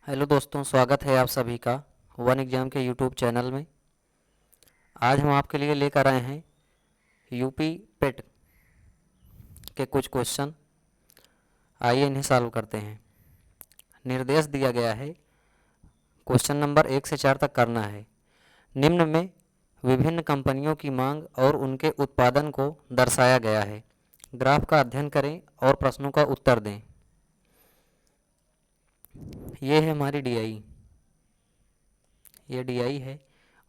Hello दोस्तों, स्वागत है आप सभी का वन एग्ज़ाम के यूट्यूब चैनल में। आज हम आपके लिए लेकर आए हैं यूपी पेट के कुछ क्वेश्चन। आइए इन्हें सॉल्व करते हैं। निर्देश दिया गया है, क्वेश्चन नंबर 1 से 4 तक करना है। निम्न में विभिन्न कंपनियों की मांग और उनके उत्पादन को दर्शाया गया है। ग्राफ का अध्ययन करें और प्रश्नों का उत्तर दें। ये है हमारी डीआई, ये डीआई है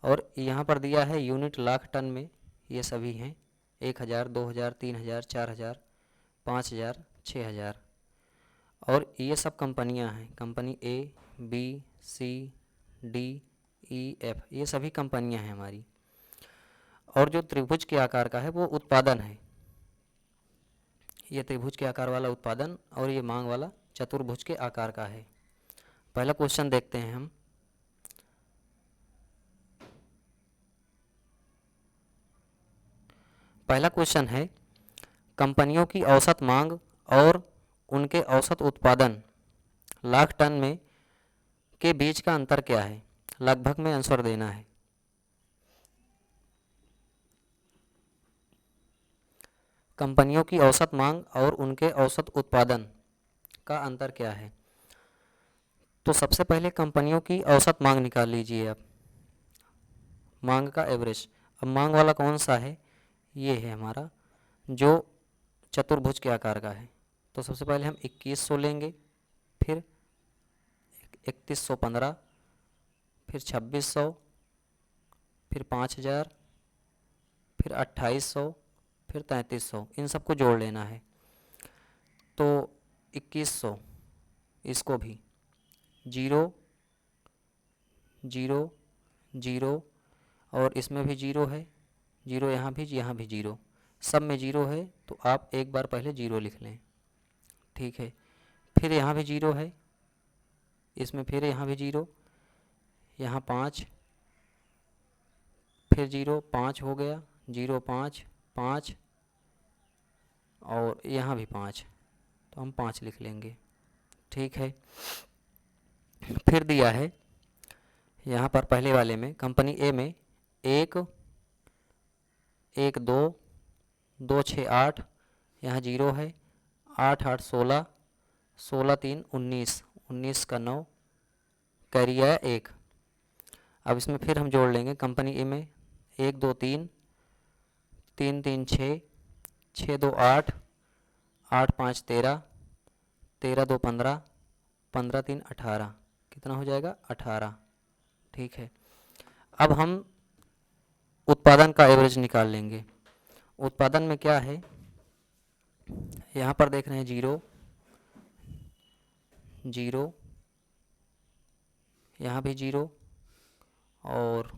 और यहाँ पर दिया है यूनिट लाख टन में। ये सभी हैं 1000, 2000, 3000, 4000, 5000, 6000। और ये सब कंपनियां हैं, कंपनी ए, बी, सी, डी, ई, एफ, ये सभी कंपनियां हैं हमारी। और जो त्रिभुज के आकार का है वो उत्पादन है। ये त्रिभुज के आकार वाला उत्पादन और ये मांग वाला चतुर्भुज के आकार का है। पहला क्वेश्चन देखते हैं हम। पहला क्वेश्चन है, कंपनियों की औसत मांग और उनके औसत उत्पादन लाख टन में के बीच का अंतर क्या है? लगभग में आंसर देना है। कंपनियों की औसत मांग और उनके औसत उत्पादन का अंतर क्या है? तो सबसे पहले कंपनियों की औसत मांग निकाल लीजिए आप, मांग का एवरेज। अब मांग वाला कौन सा है? ये है हमारा जो चतुर्भुज के आकार का है। तो सबसे पहले हम 2100 लेंगे, फिर 3115, फिर 2600, फिर 5000, फिर 2800, फिर 3300, इन सबको जोड़ लेना है। तो 2100, इसको भी 0 0 0 और इसमें भी 0 है, 0 यहाँ भी 0, सब में 0 है। तो आप एक बार पहले 0 लिख लें, ठीक है। फिर यहाँ भी 0 है, इसमें फिर यहाँ भी 0, यहाँ 5, फिर 0, 5 हो गया, 0 5 5 और यहाँ भी 5, तो हम 5 लिख लेंगे, ठीक है। फिर दिया है यहाँ पर पहले वाले में, कंपनी ए में 1 1 2 2 6 8, यहाँ 0 है, 8 8 16, 16 3 19, 19 का 9, कैरी आया 1। अब इसमें फिर हम जोड़ लेंगे कंपनी ए में 1 2 3, 3 3 6, 6 2 8, 8 5 13, 13 2 15, 15 3 18, कितना हो जाएगा 18, ठीक है। अब हम उत्पादन का एवरेज निकाल लेंगे। उत्पादन में क्या है, यहाँ पर देख रहे हैं 0 0, यहाँ भी 0 और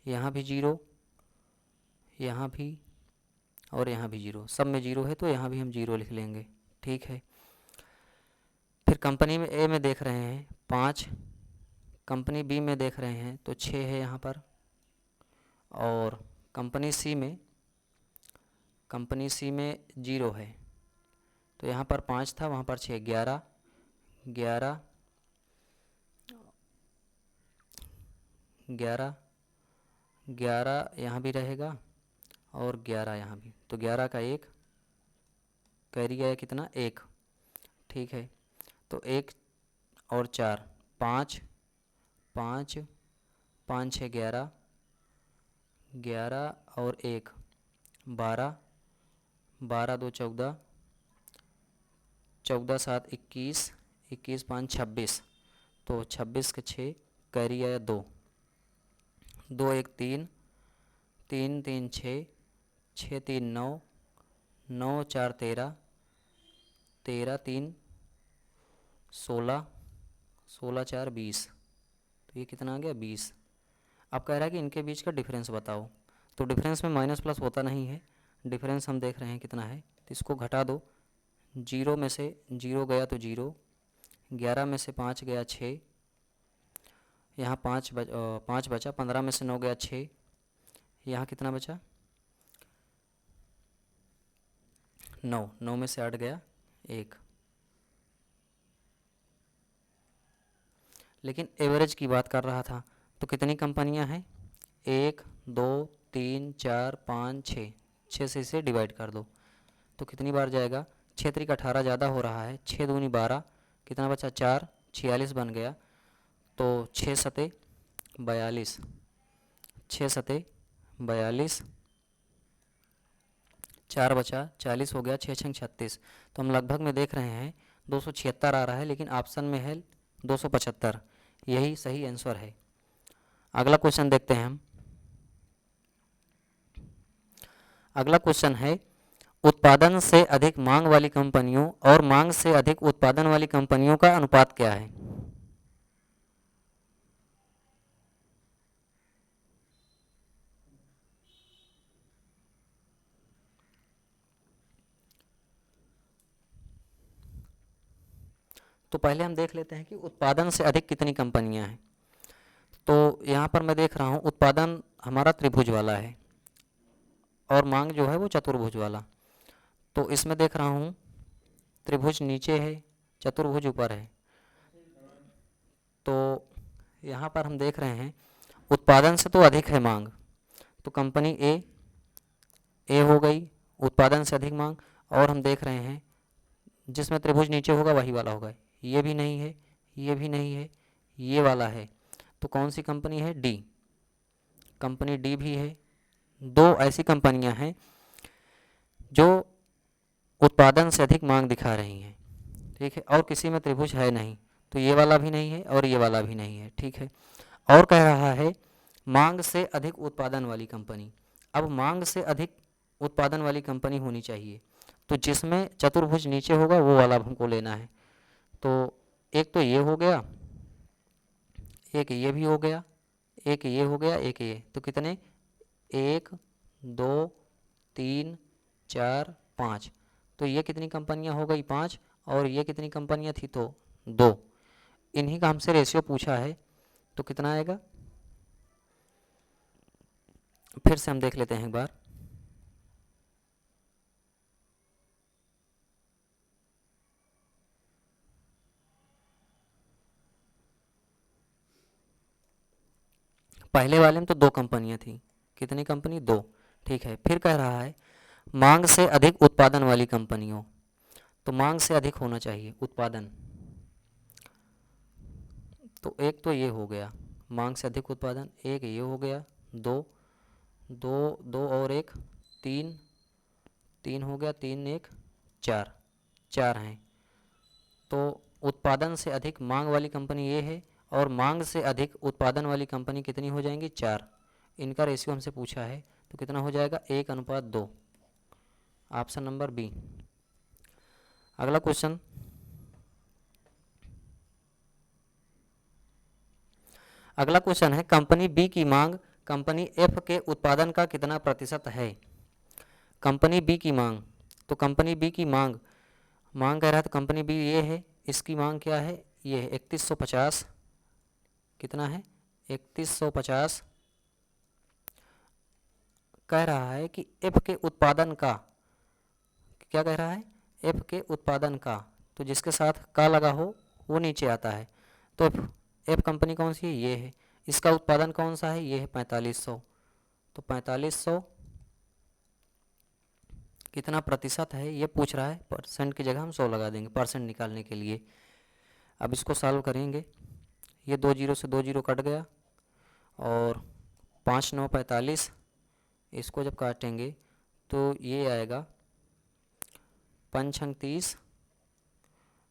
यहाँ भी 0, यहाँ भी और यहाँ भी 0, सब में 0 है तो यहाँ भी हम 0 लिख लेंगे, ठीक है। फिर कंपनी में ए में देख रहे हैं 5, कंपनी बी में देख रहे हैं तो 6 है यहाँ पर, और कंपनी सी में 0 है। तो यहाँ पर 5 था, वहाँ पर 6, 11 11 11 11, यहाँ भी रहेगा और 11 यहाँ भी, तो 11 का 1, कैरी आया कितना 1, ठीक है। तो 1 और 4 5 5 5 6 11, 11 और 1 12, 12 2 14, 14 7 21, 21 5 26, तो 26 के 6, कैरी आया 2, 2 1 3, 3 3 6, 6 3 9, 9 4 13, 13 3 16, 16 4 20, तो ये कितना आ गया 20। अब कह रहा है कि इनके बीच का डिफरेंस बताओ। तो डिफरेंस में माइनस प्लस होता नहीं है, डिफरेंस हम देख रहे हैं कितना है, तो इसको घटा दो। 0 में से 0 गया तो 0, 11 में से 5 गया 6, यहाँ 5 बचा, 15 में से 9 गया 6, यहाँ कितना बचा 9, 9 में से 8 गया 1। लेकिन एवरेज की बात कर रहा था। तो कितनी कंपनियां हैं, 1 2 3 4 5 6, 6 से इसे डिवाइड कर दो तो कितनी बार जाएगा, 6 3 18 ज़्यादा हो रहा है, 6 दूनी 12, कितना बचा 4, 46 बन गया। तो 6 सते 42, 6 सते 42, 4 बचा 40 हो गया, 6 छंग 36। तो हम लगभग में देख रहे हैं 276 आ रहा है, लेकिन ऑप्शन में है 275, यही सही आंसर है। अगला क्वेश्चन देखते हैं हम। अगला क्वेश्चन है, उत्पादन से अधिक मांग वाली कंपनियों और मांग से अधिक उत्पादन वाली कंपनियों का अनुपात क्या है। तो पहले हम देख लेते हैं कि उत्पादन से अधिक कितनी कंपनियां हैं। तो यहाँ पर मैं देख रहा हूँ उत्पादन हमारा त्रिभुज वाला है और मांग जो है वो चतुर्भुज वाला। तो इसमें देख रहा हूँ त्रिभुज नीचे है, चतुर्भुज ऊपर है। तो यहाँ पर हम देख रहे हैं उत्पादन से तो अधिक है मांग, तो कंपनी ए हो गई, उत्पादन से अधिक मांग। और हम देख रहे हैं जिसमें त्रिभुज नीचे होगा वही वाला होगा, ये भी नहीं है, ये भी नहीं है, ये वाला है। तो कौन सी कंपनी है, डी, कंपनी डी भी है। दो ऐसी कंपनियां हैं जो उत्पादन से अधिक मांग दिखा रही हैं, ठीक है, और किसी में त्रिभुज है नहीं, तो ये वाला भी नहीं है और ये वाला भी नहीं है, ठीक है। और कह रहा है मांग से अधिक उत्पादन वाली कंपनी। अब मांग से अधिक उत्पादन वाली कंपनी होनी चाहिए, तो जिसमें चतुर्भुज नीचे होगा वो वाला हमको लेना है। तो एक तो ये हो गया, एक ये भी हो गया, एक ये हो गया, एक ये, तो कितने, 1 2 3 4 5। तो ये कितनी कंपनियां हो गई, 5, और ये कितनी कंपनियां थी, तो 2। इन्हीं का हमसे रेशियो पूछा है, तो कितना आएगा, फिर से हम देख लेते हैं एक बार। पहले वाले में तो 2 कंपनियां थी, कितनी कंपनी, 2, ठीक है। फिर कह रहा है मांग से अधिक उत्पादन वाली कंपनियों, तो मांग से अधिक होना चाहिए उत्पादन। तो एक तो ये हो गया मांग से अधिक उत्पादन, एक ये हो गया, 2 2 2 और एक 3, 3 हो गया, 3 1 4, 4 हैं। तो उत्पादन से अधिक मांग वाली कंपनी ये है, और मांग से अधिक उत्पादन वाली कंपनी कितनी हो जाएंगी, 4। इनका रेशियो हमसे पूछा है, तो कितना हो जाएगा, 1:2, ऑप्शन नंबर बी। अगला क्वेश्चन, अगला क्वेश्चन है कंपनी बी की मांग कंपनी एफ के उत्पादन का कितना प्रतिशत है। कंपनी बी की मांग, तो कंपनी बी की मांग, मांग कह रहा है तो कंपनी बी ये है, इसकी मांग क्या है, ये है 3150, कितना है 3150। कह रहा है कि एफ के उत्पादन का, क्या कह रहा है, एफ के उत्पादन का, तो जिसके साथ का लगा हो वो नीचे आता है। तो एफ कंपनी कौन सी है, ये है, इसका उत्पादन कौन सा है, ये है 4500। तो 4500 कितना प्रतिशत है ये पूछ रहा है, परसेंट की जगह हम 100 लगा देंगे परसेंट निकालने के लिए। अब इसको सॉल्व करेंगे, ये 2 जीरो से 2 जीरो कट गया, और 5 9 45, इसको जब काटेंगे तो ये आएगा 5 छंग 30,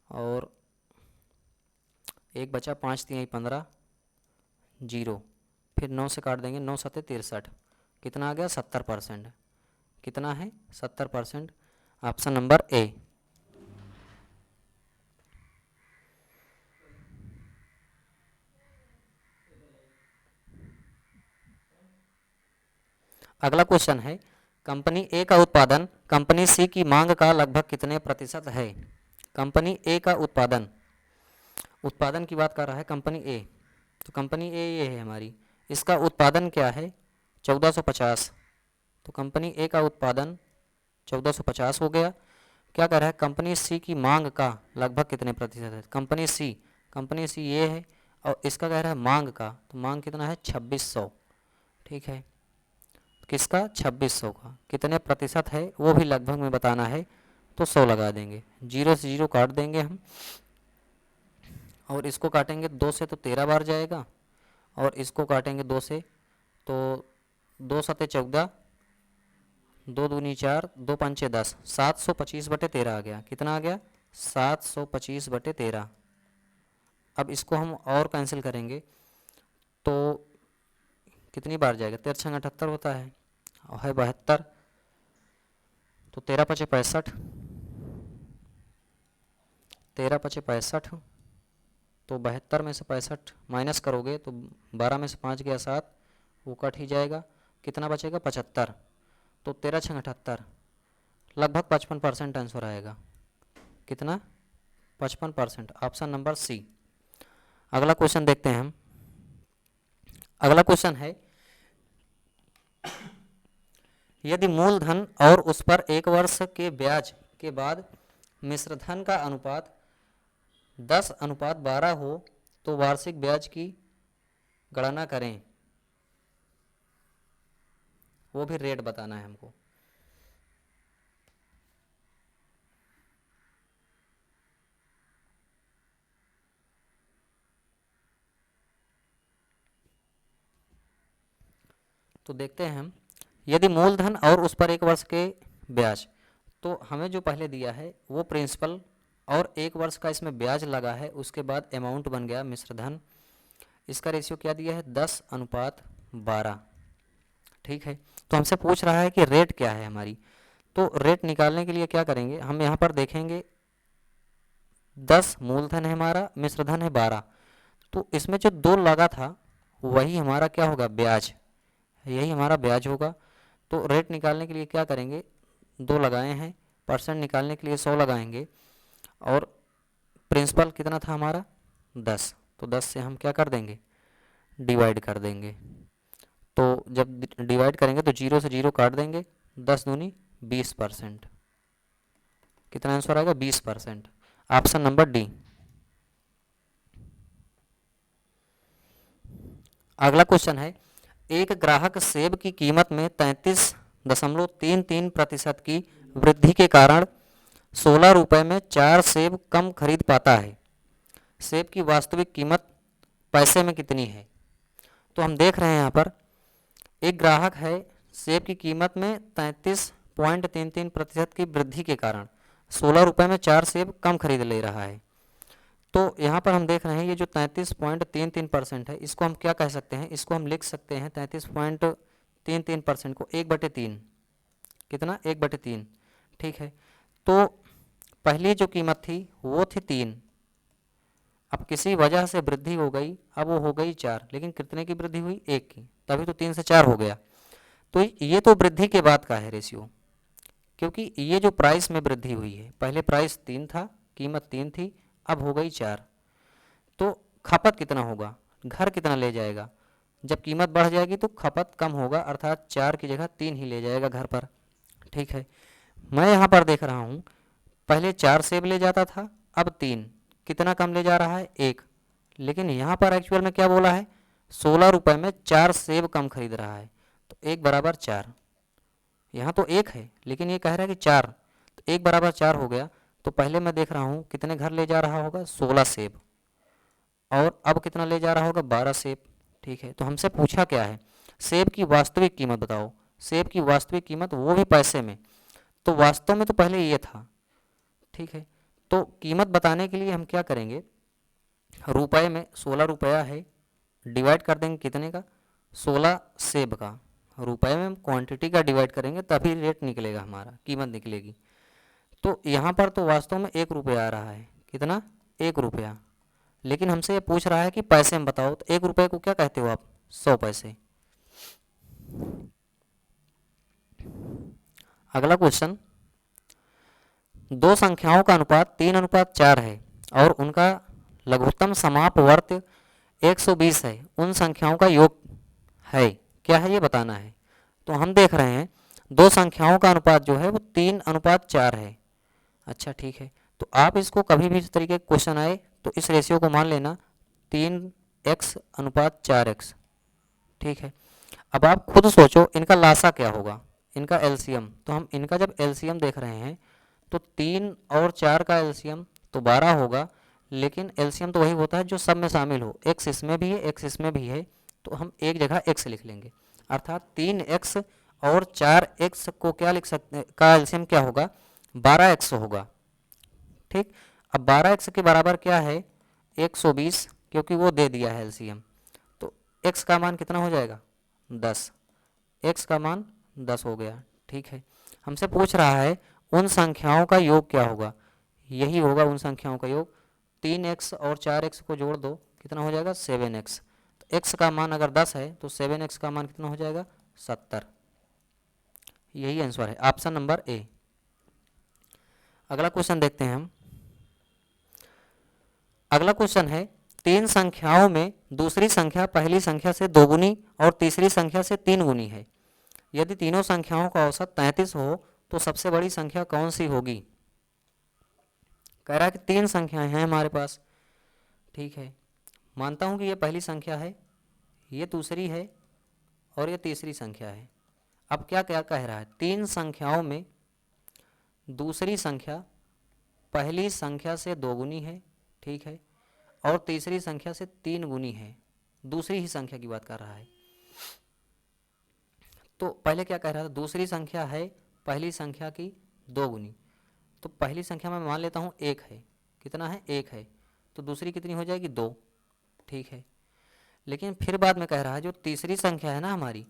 और एक बचा 5 3 15, जीरो, फिर 9 से काट देंगे, 9 7 63, कितना आ गया 70%, कितना है 70%, ऑप्शन नंबर ए। अगला क्वेश्चन है कंपनी ए का उत्पादन कंपनी सी की मांग का लगभग कितने प्रतिशत है। कंपनी ए का उत्पादन, उत्पादन की बात कर रहा है कंपनी ए, तो कंपनी ए ये है हमारी, इसका उत्पादन क्या है 1450। तो कंपनी ए का उत्पादन 1450 हो गया। क्या कह रहा है कंपनी सी की मांग का लगभग कितने प्रतिशत है। कंपनी सी ये है, और इसका कह रहा है मांग का, तो मांग कितना है 2600, ठीक है। किसका 2600 का, कितने प्रतिशत है वो भी लगभग में बताना है, तो 100 लगा देंगे, 0 से 0 काट देंगे हम, और इसको काटेंगे 2 से तो 13 बार जाएगा, और इसको काटेंगे 2 से तो 2 सते 14, 2 दूनी 4, 2 पंचे 10, 725/13 आ गया। कितना आ गया 725/13। अब इसको हम और कैंसिल करेंगे तो कितनी बार जाएगा, 13 छंग 78 होता है, और है 72, तो 13 पचे 65, 13 पचे 65, तो 72 में से 65 माइनस करोगे तो 12 में से 5 गया 7, वो कट ही जाएगा, कितना बचेगा 75, तो 13 छंग 78, लगभग 55% आंसर आएगा। कितना 55%, ऑप्शन नंबर सी। अगला क्वेश्चन देखते हैं हम। अगला क्वेश्चन है, यदि मूलधन और उस पर 1 वर्ष के ब्याज के बाद मिश्रधन का अनुपात 10:12 हो तो वार्षिक ब्याज की गणना करें। वो भी रेट बताना है हमको। तो देखते हैं हम, यदि मूलधन और उस पर 1 वर्ष के ब्याज, तो हमें जो पहले दिया है वो प्रिंसिपल और 1 वर्ष का इसमें ब्याज लगा है, उसके बाद अमाउंट बन गया मिश्रधन। इसका रेशियो क्या दिया है 10:12, ठीक है। तो हमसे पूछ रहा है कि रेट क्या है हमारी, तो रेट निकालने के लिए क्या करेंगे, हम यहाँ पर देखेंगे 10 मूलधन है हमारा, मिश्रधन है 12, तो इसमें जो 2 लगा था वही हमारा क्या होगा ब्याज, यही हमारा ब्याज होगा। तो रेट निकालने के लिए क्या करेंगे, 2 लगाए हैं, परसेंट निकालने के लिए 100 लगाएंगे, और प्रिंसिपल कितना था हमारा 10, तो 10 से हम क्या कर देंगे डिवाइड कर देंगे। तो जब डिवाइड करेंगे तो 0 से 0 काट देंगे, 10 दूनी 20%, कितना आंसर आएगा 20%, ऑप्शन नंबर डी। अगला क्वेश्चन है, एक ग्राहक सेब की कीमत में 33.33% की वृद्धि के कारण 16 रुपये में 4 सेब कम खरीद पाता है। सेब की वास्तविक कीमत पैसे में कितनी है। तो हम देख रहे हैं यहाँ पर एक ग्राहक है, सेब की कीमत में 33.33% की वृद्धि के कारण 16 रुपये में 4 सेब कम खरीद ले रहा है। तो यहाँ पर हम देख रहे हैं ये जो 33.33% है, इसको हम क्या कह सकते हैं, इसको हम लिख सकते हैं 33.33% को 1/3, कितना 1/3, ठीक है। तो पहली जो कीमत थी वो थी 3, अब किसी वजह से वृद्धि हो गई, अब वो हो गई 4, लेकिन कितने की वृद्धि हुई 1 की, तभी तो 3 से 4 हो गया। तो ये तो वृद्धि के बाद का है रेशियो, क्योंकि ये जो प्राइस में वृद्धि हुई है, पहले प्राइस 3 था, कीमत 3 थी, अब हो गई 4, तो खपत कितना होगा, घर कितना ले जाएगा, जब कीमत बढ़ जाएगी तो खपत कम होगा, अर्थात 4 की जगह 3 ही ले जाएगा घर पर, ठीक है। मैं यहाँ पर देख रहा हूँ पहले 4 सेब ले जाता था, अब 3, कितना कम ले जा रहा है 1, लेकिन यहाँ पर एक्चुअल में क्या बोला है 16 रुपये में 4 सेब कम खरीद रहा है, तो 1 बराबर 4, यहाँ तो 1 है लेकिन ये कह रहा है कि 4, तो 1 बराबर 4 हो गया। तो पहले मैं देख रहा हूँ कितने घर ले जा रहा होगा 16 सेब, और अब कितना ले जा रहा होगा 12 सेब, ठीक है। तो हमसे पूछा क्या है सेब की वास्तविक कीमत बताओ, सेब की वास्तविक कीमत वो भी पैसे में, तो वास्तव में तो पहले ये था, ठीक है। तो कीमत बताने के लिए हम क्या करेंगे, रुपए में 16 रुपया है, डिवाइड कर देंगे कितने का 16 सेब का, रुपए में हम क्वांटिटी का डिवाइड करेंगे तभी रेट निकलेगा, हमारा कीमत निकलेगी। तो यहाँ पर तो वास्तव में 1 रुपया आ रहा है, कितना 1 रुपया, लेकिन हमसे ये पूछ रहा है कि पैसे में बताओ, तो 1 रुपये को क्या कहते हो आप 100 पैसे। अगला क्वेश्चन, 2 संख्याओं का अनुपात 3:4 है और उनका लघुत्तम समापवर्त 120 है, उन संख्याओं का योग है, क्या है ये बताना है। तो हम देख रहे हैं 2 संख्याओं का अनुपात जो है वो 3:4 है, अच्छा ठीक है। तो आप इसको कभी भी इस तरीके के क्वेश्चन आए तो इस रेशियो को मान लेना 3 x अनुपात 4x। ठीक है, अब आप खुद सोचो इनका लासा क्या होगा, इनका एलसीएम। तो हम इनका जब एलसीएम देख रहे हैं तो 3 और 4 का एलसीएम तो 12 होगा, लेकिन एलसीएम तो वही होता है जो सब में शामिल हो, x इसमें भी है x इसमें भी है, तो हम एक जगह x लिख लेंगे, अर्थात 3x और 4x को क्या लिख सकते हैं, का एलसीएम क्या होगा, 12x होगा। ठीक, अब 12x के बराबर क्या है, 120, क्योंकि वो दे दिया है एलसीएम। तो x का मान कितना हो जाएगा, 10, x का मान 10 हो गया। ठीक है, हमसे पूछ रहा है उन संख्याओं का योग क्या होगा, यही होगा उन संख्याओं का योग। 3x और 4x को जोड़ दो, कितना हो जाएगा, 7x। तो x का मान अगर 10 है तो 7x का मान कितना हो जाएगा, 70। यही आंसर है, ऑप्शन नंबर ए। अगला क्वेश्चन देखते हैं हम। अगला क्वेश्चन है, तीन संख्याओं में दूसरी संख्या पहली संख्या से दोगुनी और तीसरी संख्या से 3 गुनी है। यदि तीनों संख्याओं का औसत 33 हो तो सबसे बड़ी संख्या कौन सी होगी। कह रहा है कि 3 संख्याएं हैं हमारे पास। ठीक है, मानता हूं कि ये पहली संख्या है, ये दूसरी है और ये तीसरी संख्या है। अब क्या क्या कह रहा है, 3 संख्याओं में दूसरी संख्या पहली संख्या से दोगुनी है। ठीक है, और तीसरी संख्या से 3 गुनी है, दूसरी ही संख्या की बात कर रहा है। तो पहले क्या कह रहा था, दूसरी संख्या है पहली संख्या की 2 गुनी। तो पहली संख्या में मान लेता हूँ 1 है, कितना है, 1 है, तो दूसरी कितनी हो जाएगी, 2। ठीक है, लेकिन फिर बाद में कह रहा है जो तीसरी संख्या है ना हमारी,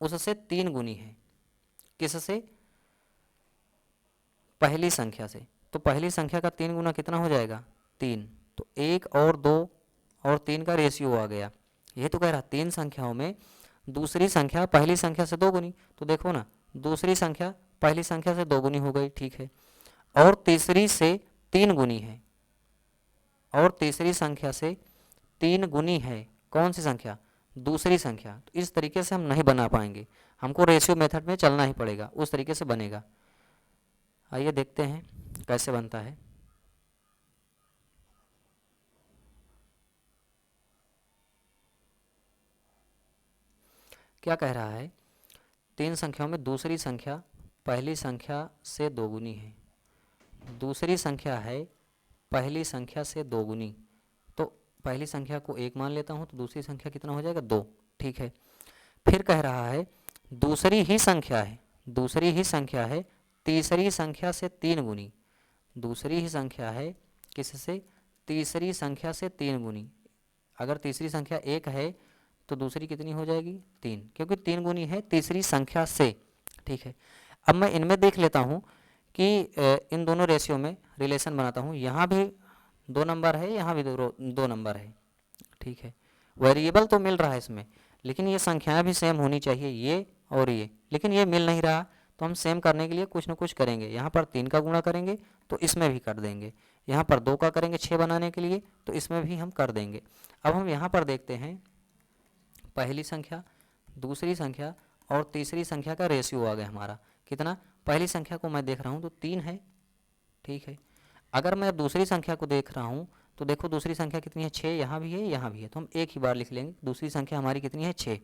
उससे 3 गुनी है। किससे, पहली संख्या से। तो पहली संख्या का 3 गुना कितना हो जाएगा, 3। तो 1 और 2 और 3 का रेशियो आ गया। ये तो कह रहा 3 संख्याओं में दूसरी संख्या पहली संख्या से 2 गुनी। तो देखो ना, दूसरी संख्या पहली संख्या से 2 गुनी हो गई। ठीक है, और तीसरी से 3 गुनी है, और तीसरी संख्या से 3 गुनी है कौन सी संख्या, दूसरी संख्या। तो इस तरीके से हम नहीं बना पाएंगे, हमको रेशियो मेथड में चलना ही पड़ेगा, उस तरीके से बनेगा। आइए देखते हैं कैसे बनता है। क्या कह रहा है, 3 संख्याओं में दूसरी संख्या पहली संख्या से 2 गुनी है, दूसरी संख्या है पहली संख्या से 2 गुनी। तो पहली संख्या को 1 मान लेता हूँ, तो दूसरी संख्या कितना हो जाएगा, 2। ठीक है, फिर कह रहा है दूसरी ही संख्या है, दूसरी ही संख्या है तीसरी संख्या से 3 गुनी। दूसरी ही संख्या है किससे, तीसरी संख्या से 3 गुनी। अगर तीसरी संख्या 1 है तो दूसरी कितनी हो जाएगी, 3, क्योंकि 3 गुनी है तीसरी संख्या से। ठीक है, अब मैं इनमें देख लेता हूँ कि इन दोनों रेशियो में रिलेशन बनाता हूँ। यहाँ भी 2 नंबर है, यहाँ भी 2 नंबर है। ठीक है, वेरिएबल तो मिल रहा है इसमें, लेकिन ये संख्याएं भी सेम होनी चाहिए, ये और ये, लेकिन ये मिल नहीं रहा। तो हम सेम करने के लिए कुछ ना कुछ करेंगे। यहाँ पर 3 का गुणा करेंगे तो इसमें भी कर देंगे, यहाँ पर 2 का करेंगे 6 बनाने के लिए, तो इसमें भी हम कर देंगे। अब हम यहाँ पर देखते हैं, पहली संख्या दूसरी संख्या और तीसरी संख्या का रेशियो आ गया हमारा कितना, पहली संख्या को मैं देख रहा हूँ तो 3 है। ठीक है, अगर मैं दूसरी संख्या को देख रहा हूँ तो देखो दूसरी संख्या कितनी है, 6, यहाँ भी है यहाँ भी है, तो हम एक ही बार लिख लेंगे, दूसरी संख्या हमारी कितनी है, 6।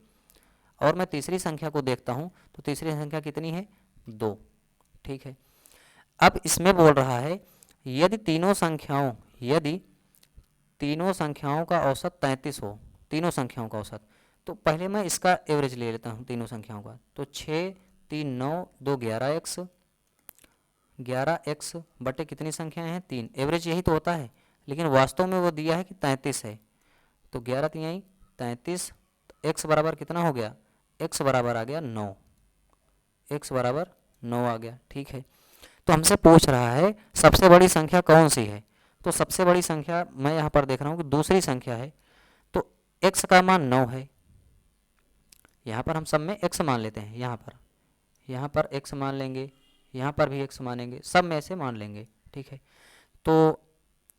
और मैं तीसरी संख्या को देखता हूँ तो तीसरी संख्या कितनी है, 2। ठीक है, अब इसमें बोल रहा है यदि तीनों संख्याओं का औसत 33 हो, तीनों संख्याओं का औसत, तो पहले मैं इसका एवरेज ले लेता हूँ तीनों संख्याओं का। तो 6, 3, 9, 2, 11x, 11x बटे कितनी संख्याएं हैं, 3। एवरेज यही तो होता है, लेकिन वास्तव में वो दिया है कि 33 है। तो 11 3 33, x बराबर कितना हो गया, x बराबर आ गया 9, x बराबर 9 आ गया। ठीक है, तो हमसे पूछ रहा है सबसे बड़ी संख्या कौन सी है। तो सबसे बड़ी संख्या मैं यहाँ पर देख रहा हूँ कि दूसरी संख्या है, तो x का मान 9 है। यहाँ पर हम सब में x मान लेते हैं, यहाँ पर x मान लेंगे, यहाँ पर भी x मानेंगे, सब में ऐसे मान लेंगे। ठीक है, तो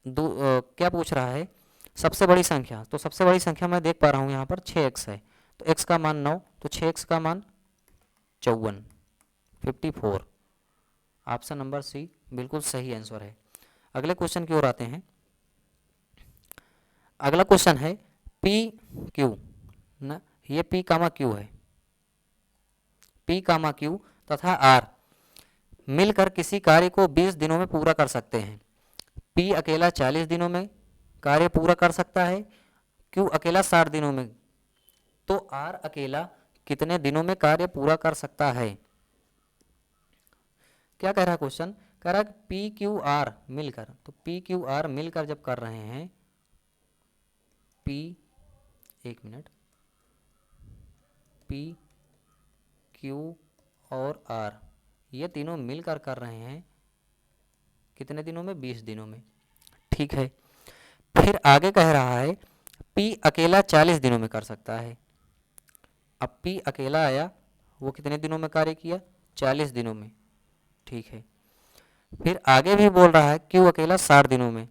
क्या पूछ रहा है, सबसे बड़ी संख्या। तो सबसे बड़ी संख्या मैं देख पा रहा हूँ यहाँ पर 6x है, तो x का मान 9, तो 6x का मान 54। ऑप्शन नंबर सी बिल्कुल सही आंसर है। अगले क्वेश्चन की ओर आते हैं। अगला क्वेश्चन है पी क्यू ना, ये पी कामा क्यू है, पी कामा क्यू तथा आर मिलकर किसी कार्य को 20 दिनों में पूरा कर सकते हैं। पी अकेला 40 दिनों में कार्य पूरा कर सकता है, क्यू अकेला 60 दिनों में, तो आर अकेला कितने दिनों में कार्य पूरा कर सकता है। क्या कह रहा है क्वेश्चन, कह रहा है पी क्यू आर मिलकर, तो पी क्यू आर मिलकर जब कर रहे हैं, पी, एक मिनट, पी क्यू और आर ये तीनों मिलकर कर रहे हैं कितने दिनों में, 20 दिनों में। ठीक है, फिर आगे कह रहा है पी अकेला 40 दिनों में कर सकता है। अब पी अकेला आया, वो कितने दिनों में कार्य किया, 40 दिनों में। ठीक है, फिर आगे भी बोल रहा है क्यू अकेला 60 दिनों में,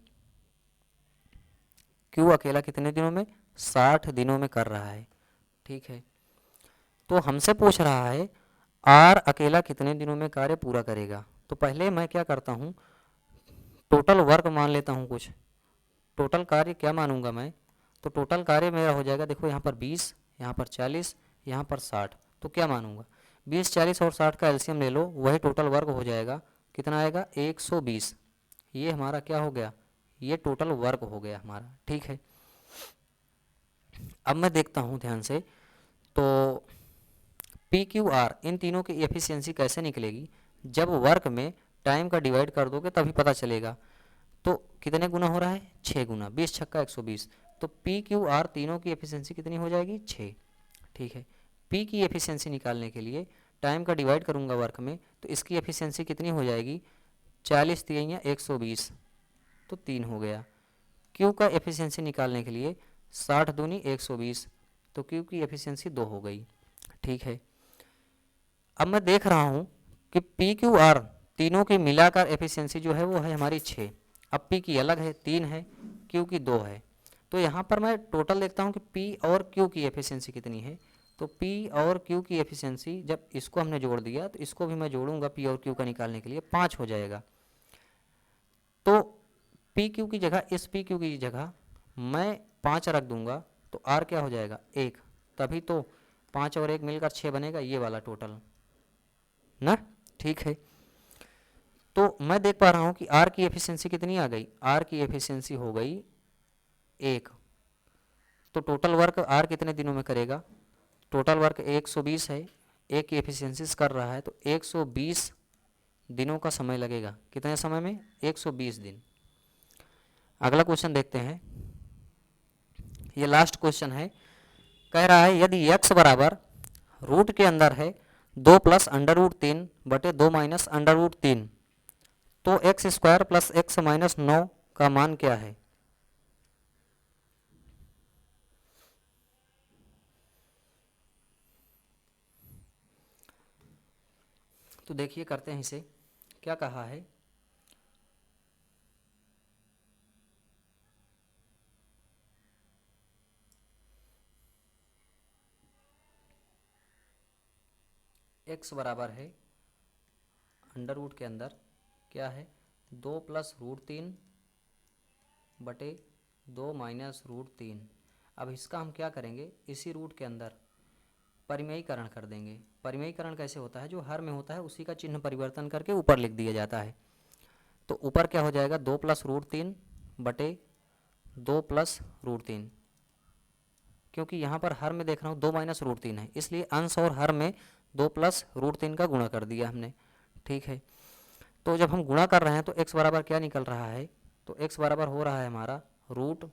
क्यू अकेला कितने दिनों में, 60 दिनों में कर रहा है। ठीक है, तो हमसे पूछ रहा है आर अकेला कितने दिनों में कार्य पूरा करेगा। तो पहले मैं क्या करता हूँ, टोटल वर्क मान लेता हूँ कुछ, टोटल कार्य क्या मानूंगा मैं, तो टोटल कार्य मेरा हो जाएगा, देखो यहाँ पर 20, यहाँ पर 40, यहाँ पर 60, तो क्या मानूंगा 20, 40 और 60 का एलसीएम ले लो, वही टोटल वर्क हो जाएगा। कितना आएगा, 120। ये हमारा क्या हो गया, ये टोटल वर्क हो गया हमारा। ठीक है, अब मैं देखता हूँ ध्यान से, तो पी क्यू आर इन तीनों की एफिशिएंसी कैसे निकलेगी, जब वर्क में टाइम का डिवाइड कर दोगे तभी पता चलेगा। तो कितने गुना हो रहा है, 6 गुना, 20 छक्का 120, तो पी क्यू आर तीनों की एफिशिएंसी कितनी हो जाएगी, 6। ठीक है, पी की एफिशिएंसी निकालने के लिए टाइम का डिवाइड करूंगा वर्क में, तो इसकी एफिशिएंसी कितनी हो जाएगी, 40 तिया 120, तो 3 हो गया। क्यू का एफिशिएंसी निकालने के लिए 60 दूनी 120, तो क्यू की एफिशिएंसी 2 हो गई। ठीक है, अब मैं देख रहा हूँ कि पी क्यू आर तीनों की मिलाकर एफिशिएंसी जो है वो है हमारी 6। अब पी की अलग है 3 है, क्यू की 2 है, तो यहाँ पर मैं टोटल देखता हूँ कि पी और क्यू की एफिशिएंसी कितनी है। तो पी और क्यू की एफिशिएंसी जब इसको हमने जोड़ दिया, तो इसको भी मैं जोड़ूंगा पी और क्यू का निकालने के लिए, 5 हो जाएगा। तो पी क्यू की जगह, इस पी क्यू की जगह मैं 5 रख दूंगा, तो आर क्या हो जाएगा, 1, तभी तो 5 और 1 मिलकर 6 बनेगा, ये वाला टोटल ना। ठीक है, तो मैं देख पा रहा हूँ कि आर की एफिशिएंसी कितनी आ गई, आर की एफिशिएंसी हो गई 1। तो टोटल वर्क आर कितने दिनों में करेगा, टोटल वर्क 120 है, एक की एफिशिएंसी कर रहा है, तो 120 दिनों का समय लगेगा। कितने समय में, 120 दिन। अगला क्वेश्चन देखते हैं, ये लास्ट क्वेश्चन है। कह रहा है यदि x बराबर रूट के अंदर है 2 प्लस अंडर रूट 3 बटे 2 माइनस अंडर रूट 3, तो x square plus x minus 9 का मान क्या है। तो देखिए करते हैं इसे, क्या कहा है, x बराबर है अंडर रूट के अंदर क्या है, 2 प्लस रूट 3 बटे 2 माइनस रूट 3। अब इसका हम क्या करेंगे, इसी रूट के अंदर परिमेयीकरण कर देंगे। परिमेयीकरण कैसे होता है, जो हर में होता है उसी का चिन्ह परिवर्तन करके ऊपर लिख दिया जाता है। तो ऊपर क्या हो जाएगा, 2 प्लस रूट 3 बटे 2 प्लस रूट 3, क्योंकि यहाँ पर हर में देख रहा हूँ 2 माइनस रूट 3 है, इसलिए अंश और हर में 2 प्लस रूट 3 का गुणा कर दिया हमने। ठीक है, तो जब हम गुणा कर रहे हैं तो x बराबर क्या निकल रहा है, तो x बराबर हो रहा है हमारा रूट,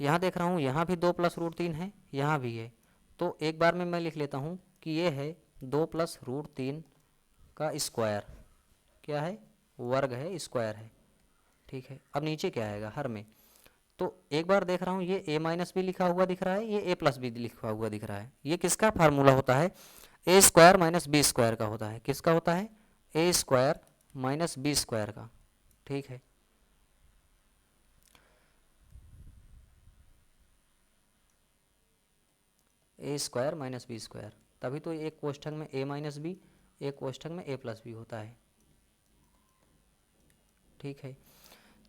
यहाँ देख रहा हूँ यहाँ भी 2 प्लस रूट 3 है, यहाँ भी है, तो एक बार में मैं लिख लेता हूँ कि ये है 2 प्लस रूट 3 का स्क्वायर, क्या है, वर्ग है, स्क्वायर है। ठीक है, अब नीचे क्या आएगा हर में, तो एक बार देख रहा हूँ ये a माइनस भी लिखा हुआ दिख रहा है, ये a प्लस भी लिखा हुआ दिख रहा है। ये किसका फार्मूला होता है, ए स्क्वायर माइनस बी स्क्वायर का होता है। किसका होता है, ए स्क्वायर माइनस बी स्क्वायर का। ठीक है, ए स्क्वायर माइनस बी स्क्वायर, तभी तो एक कोष्ठक में a माइनस बी, एक कोष्ठक में a प्लस बी होता है। ठीक है,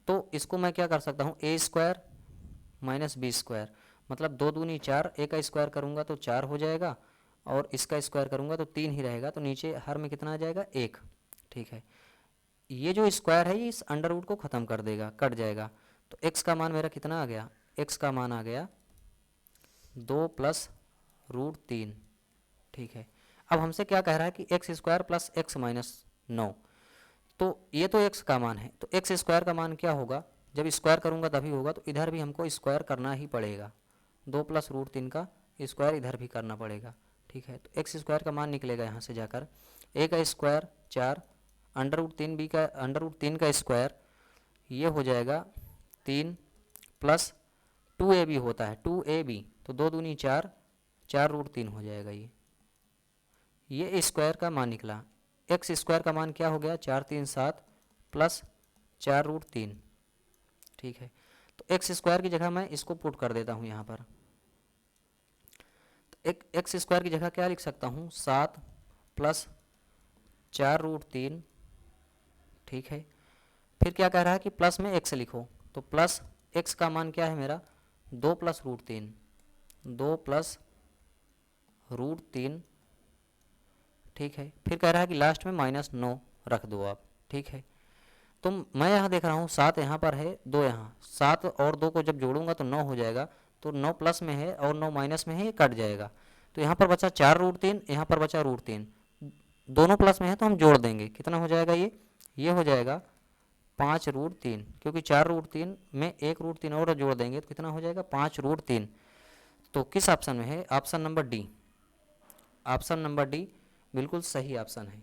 तो इसको मैं क्या कर सकता हूँ, ए स्क्वायर माइनस बी स्क्वायर, मतलब 2 दूनी 4, ए का स्क्वायर करूँगा तो 4 हो जाएगा और इसका स्क्वायर करूँगा तो 3 ही रहेगा, तो नीचे हर में कितना आ जाएगा, 1। ठीक है, ये जो स्क्वायर है ये इस अंडर रूट को ख़त्म कर देगा, कट जाएगा। तो x का मान मेरा कितना आ गया, x का मान आ गया 2 प्लस रूट 3। ठीक है, अब हमसे क्या कह रहा है कि x square plus x minus 9, तो ये तो x का मान है, तो एक्स स्क्वायर का मान क्या होगा, जब स्क्वायर करूँगा तभी होगा, तो इधर भी हमको स्क्वायर करना ही पड़ेगा, 2 प्लस रूट 3 का स्क्वायर इधर भी करना पड़ेगा। ठीक है, तो एक्स स्क्वायर का मान निकलेगा यहाँ से जाकर, ए का स्क्वायर 4, अंडर रूट 3 बी का, अंडर रूट 3 का स्क्वायर ये हो जाएगा 3 प्लस 2ab होता है, 2ab, तो 2 दूनी 4, 4 रूट 3 हो जाएगा। ये स्क्वायर का मान निकला। एक्स स्क्वायर का मान क्या हो गया, 4 3 7 प्लस 4 रूट 3। ठीक है, तो एक्स स्क्वायर की जगह मैं इसको पुट कर देता हूँ यहाँ पर, तो एक एक्स स्क्वायर की जगह क्या लिख सकता हूँ, 7 प्लस 4 रूट 3। ठीक है, फिर क्या कह रहा है कि प्लस में एक्स लिखो, तो प्लस एक्स का मान क्या है मेरा, 2 प्लस रूट 3, 2 प्लस रूट 3। ठीक है, फिर कह रहा है कि लास्ट में माइनस 9 रख दो आप। ठीक है, तो मैं यहाँ देख रहा हूँ 7 यहाँ पर है, 2 यहाँ, 7 और 2 को जब जोड़ूंगा तो 9 हो जाएगा, तो 9 प्लस में है और 9 माइनस में है, ये कट जाएगा। तो यहाँ पर बचा 4 रूट 3, यहाँ पर बचा रूट 3, दोनों प्लस में है तो हम जोड़ देंगे, कितना हो जाएगा ये हो जाएगा 5 रूट 3, क्योंकि 4 रूट 3 में 1 रूट 3 और जोड़ देंगे तो कितना हो जाएगा, 5 रूट 3। तो किस ऑप्शन में है, option number D, option number D बिल्कुल सही ऑप्शन है।